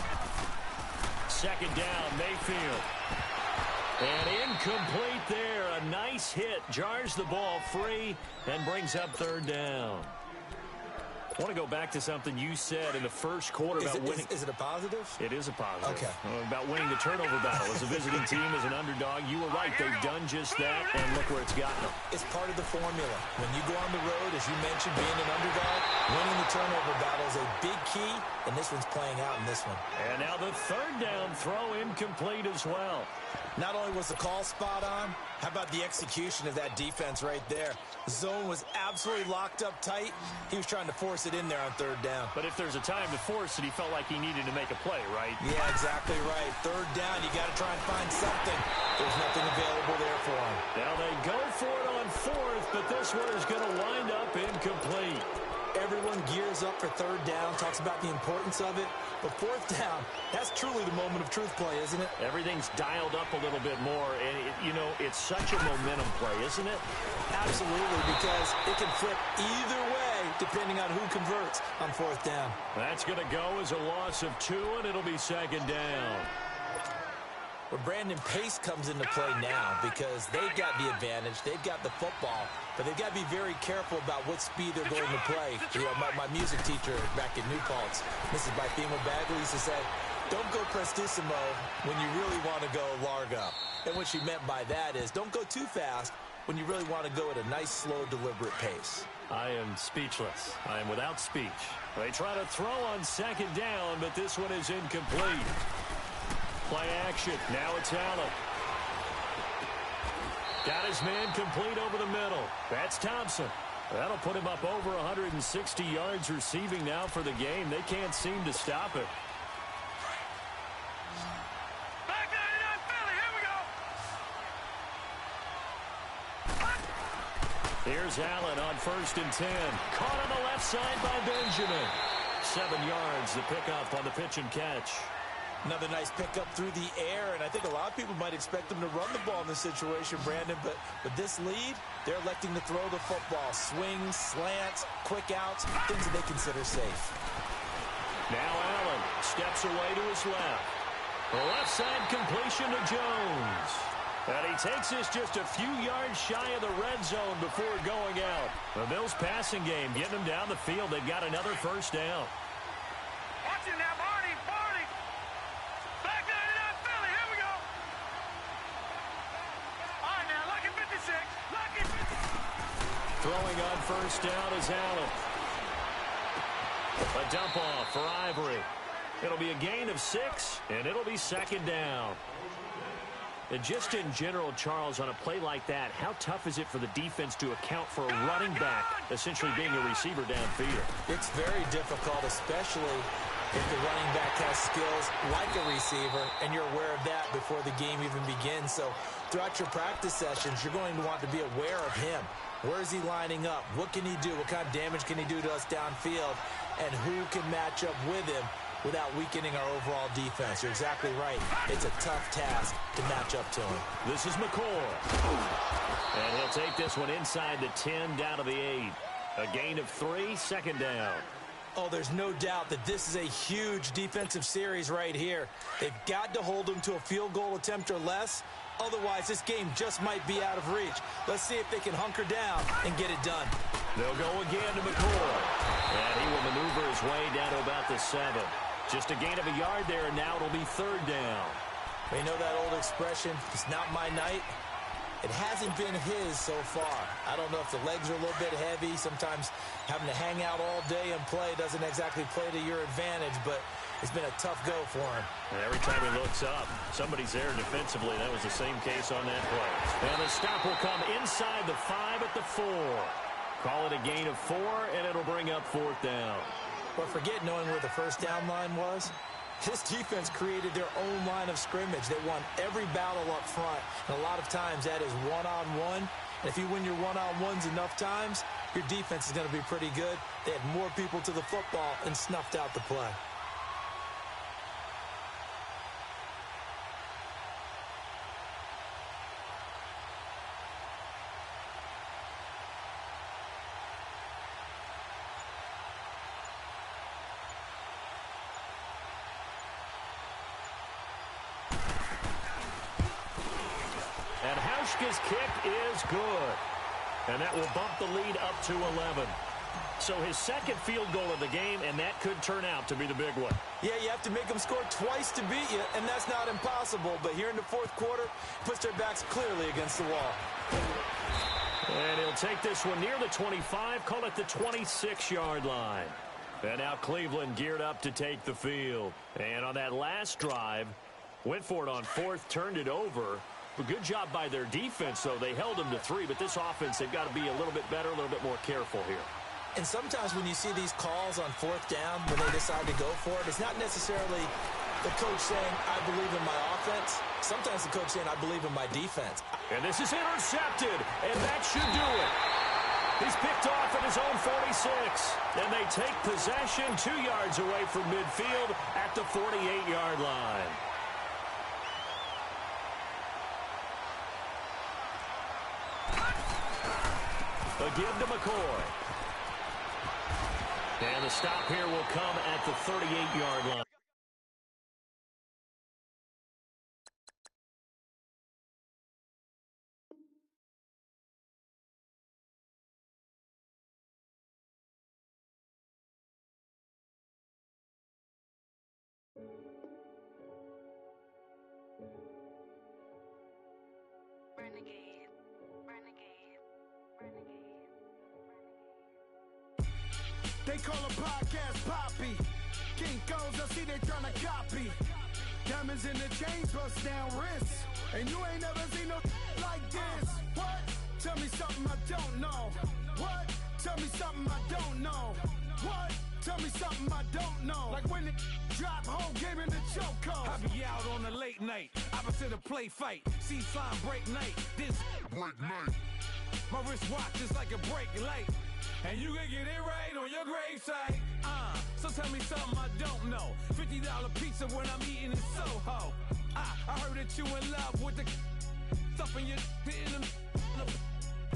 2nd down, Mayfield. And incomplete there. A nice hit. Jars the ball free and brings up 3rd down. I want to go back to something you said in the first quarter about winning. Is it a positive? It is a positive. Okay. About winning the turnover battle. As a visiting team, as an underdog, you were right. They've done just that, and look where it's gotten them. It's part of the formula. When you go on the road, as you mentioned, being an underdog, winning the turnover battle is a big key, and this one's playing out in this one. And now the 3rd down throw incomplete as well. Not only was the call spot on, how about the execution of that defense right there? The zone was absolutely locked up tight. He was trying to force it in there on 3rd down. But if there's a time to force it, he felt like he needed to make a play, right? Yeah, exactly right. 3rd down, you got to try and find something. There's nothing available there for him. Now they go for it on 4th, but this one is going to wind up incomplete. Everyone gears up for third down, talks about the importance of it. But fourth down, that's truly the moment of truth play, isn't it? Everything's dialed up a little bit more, and, it's such a momentum play, isn't it? Absolutely, because it can flip either way depending on who converts on fourth down. That's going to go as a loss of 2, and it'll be second down. But Brandon, pace comes into play now because they've got the advantage. They've got the football, but they've got to be very careful about what speed they're going to play. My music teacher back in New Paltz, Mrs. Bythema Bagley, used to say, don't go prestissimo when you really want to go largo. And what she meant by that is don't go too fast when you really want to go at a nice, slow, deliberate pace. I am speechless. I am without speech. They try to throw on second down, but this one is incomplete. Play action. Now it's Allen. Got his man complete over the middle. That's Thompson. That'll put him up over 160 yards receiving now for the game. They can't seem to stop it. Back 99 Philly, here we go. Here's Allen on 1st and 10. Caught on the left side by Benjamin. 7 yards the pickup on the pitch and catch. Another nice pickup through the air, and I think a lot of people might expect them to run the ball in this situation, Brandon, but with this lead, they're electing to throw the football. Swings, slants, quick outs, things that they consider safe. Now Allen steps away to his left. The left side completion to Jones. And he takes this just a few yards shy of the red zone before going out. The Bills passing game getting them down the field. They've got another first down. Watch it now, Barney. Back 99 Philly, here we go. All right, now, lucky 56. Lucky 56. Throwing on first down is Allen. A dump off for Ivory. It'll be a gain of 6, and it'll be second down. And just in general, Charles, on a play like that, how tough is it for the defense to account for a running back essentially being a receiver downfield? It's very difficult, especially if the running back has skills like a receiver, and you're aware of that before the game even begins. So throughout your practice sessions, you're going to want to be aware of him. Where is he lining up? What can he do? What kind of damage can he do to us downfield? And who can match up with him without weakening our overall defense? You're exactly right. It's a tough task to match up to him. This is McCord. And he'll take this one inside the 10, down to the 8. A gain of 3, second down. Oh, there's no doubt that this is a huge defensive series right here. They've got to hold them to a field goal attempt or less. Otherwise, this game just might be out of reach. Let's see if they can hunker down and get it done. They'll go again to McCord. And he will maneuver his way down to about the 7. Just a gain of a yard there, and now it'll be third down. You know that old expression, it's not my night? It hasn't been his so far. I don't know if the legs are a little bit heavy. Sometimes having to hang out all day and play doesn't exactly play to your advantage, but it's been a tough go for him. And every time he looks up, somebody's there defensively. That was the same case on that play. And the stop will come inside the 5 at the 4. Call it a gain of 4, and it'll bring up fourth down. But forget knowing where the first down line was. This defense created their own line of scrimmage. They won every battle up front, and a lot of times that is one-on-one. And if you win your one-on-ones enough times, your defense is going to be pretty good. They had more people to the football and snuffed out the play. And Hauschka's kick is good. And that will bump the lead up to 11. So his second field goal of the game, and that could turn out to be the big one. Yeah, you have to make them score twice to beat you, and that's not impossible. But here in the fourth quarter, puts their backs clearly against the wall. And he'll take this one near the 25, call it the 26-yard line. And now Cleveland geared up to take the field. And on that last drive, went for it on fourth, turned it over. A good job by their defense, though. They held them to 3, but this offense, they've got to be a little bit better, a little bit more careful here. And sometimes when you see these calls on fourth down, when they decide to go for it, it's not necessarily the coach saying, I believe in my offense. Sometimes the coach saying, I believe in my defense. And this is intercepted, and that should do it. He's picked off at his own 46. And they take possession 2 yards away from midfield at the 48-yard line. A give to McCoy. And the stop here will come at the 38-yard line. Renegade, renegade, renegade. They call a podcast Poppy. Kinkos, I see they tryna copy. Diamonds in the chains, bust down wrists. And you ain't never seen no like this. What? Tell me something I don't know. What? Tell me something I don't know. What? Tell me something I don't know. Like when it drop, whole game in the chokehold. I be out on a late night, opposite a play fight. See sign break night, this break night. My wristwatch is like a break light. And you can get it right on your gravesite. So tell me something I don't know. $50 pizza when I'm eating in Soho. I heard that you in love with the stuff in your in them.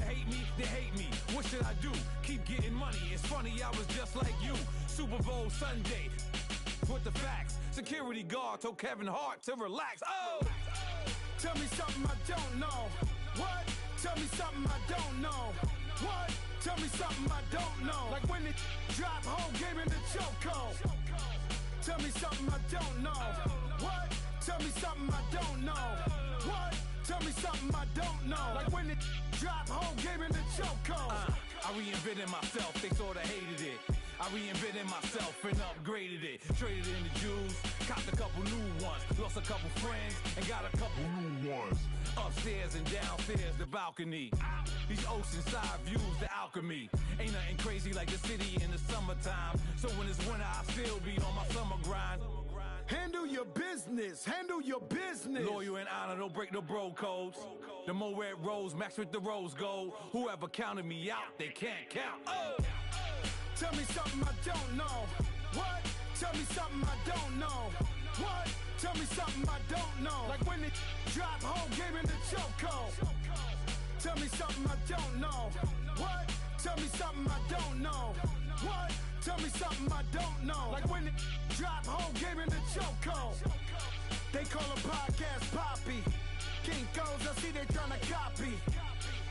Hate me, they hate me. What should I do? Keep getting money. It's funny, I was just like you. Superbowl Sunday with the facts. Security guard told Kevin Hart to relax. Oh! Tell me something I don't know. What? Tell me something I don't know. What? Tell me something I don't know. Like when it drop, whole game in the chokehold. Tell me something I don't know. What? Tell me something I don't know. What? Tell me something I don't know. Like when it drop, whole game in the chokehold. I reinvented myself, they sorta hated it. I reinvented myself and upgraded it. Traded in the Jews, copped a couple new ones. Lost a couple friends and got a couple new ones. Upstairs and downstairs, the balcony. These oceanside views, the alchemy. Ain't nothing crazy like the city in the summertime. So when it's winter, I still be on my summer grind. Handle your business, handle your business. Loyal and honor, don't break the bro codes. The more red rose, match with the rose gold. Whoever counted me out, they can't count. Oh! Tell me something I don't know. What? Tell me something I don't know. What? Tell me something I don't know. Like when it drop, whole game in the chokehold. Tell me something I don't know. What? Tell me something I don't know. What? Tell me something I don't know. Like when it drop, whole game in the chokehold. They call a podcast Poppy. Kinkos, I see they tryna copy.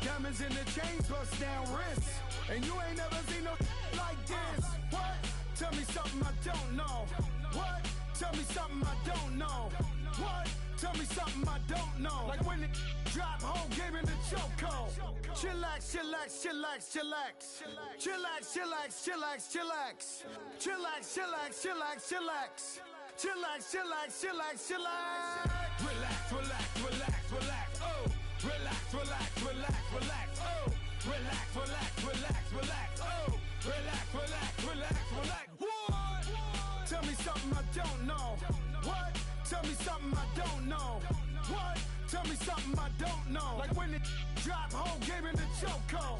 Diamonds in the chains, bust down wrists. And you ain't never seen no like this. What? Tell me something I don't know. What? Tell me something I don't know. What? Tell me something I don't know. Like when it drop, whole game in the chokehold. Chillax, chillax, chillax, chillax. Chillax, chillax, chillax, chillax. Chillax, chillax, chillax, chillax. Chillax, chillax, chillax, chillax. Relax, relax, relax, relax. Oh! Relax, relax, relax, relax. Oh! Relax, relax, relax, relax. Oh! Relax, relax, relax, relax. What? Tell me something I don't know. What? Tell me something I don't know. What? Tell me something I don't know. Like when it drop, whole game in the chokehold.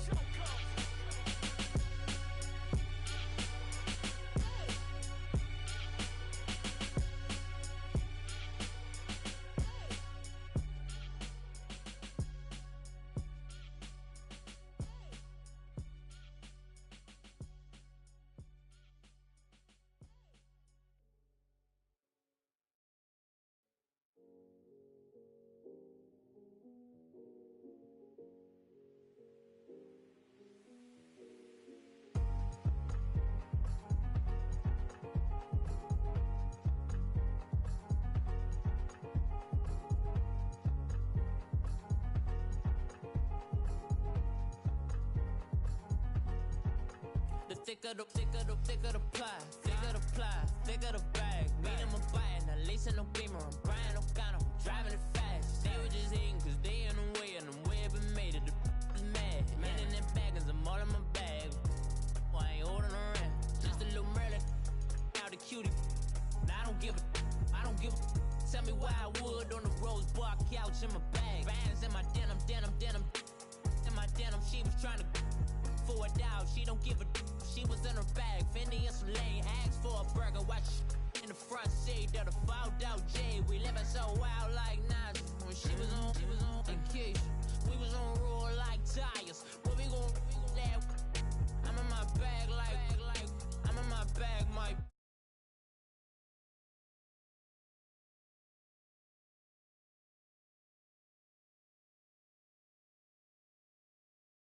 Thicker the pie, thicker the ply, thicker the bag. Meet him a buying, a lace and no beamer. I'm Brian O'Connor, driving it fast. They were just hating cause they in the way and the way it been made it. The is mad. Hitting them baggins, I'm all in my bag. I ain't holding around. Just a little Merlin, out the cutie. Now I don't give a. Tell me why I would on the rose bar couch in my bag. Bands in my denim. In my denim, she was trying to. For a burger, watch in the front seat of the fouled out J. We living so wild like Nas. When she was on vacation, we was on roll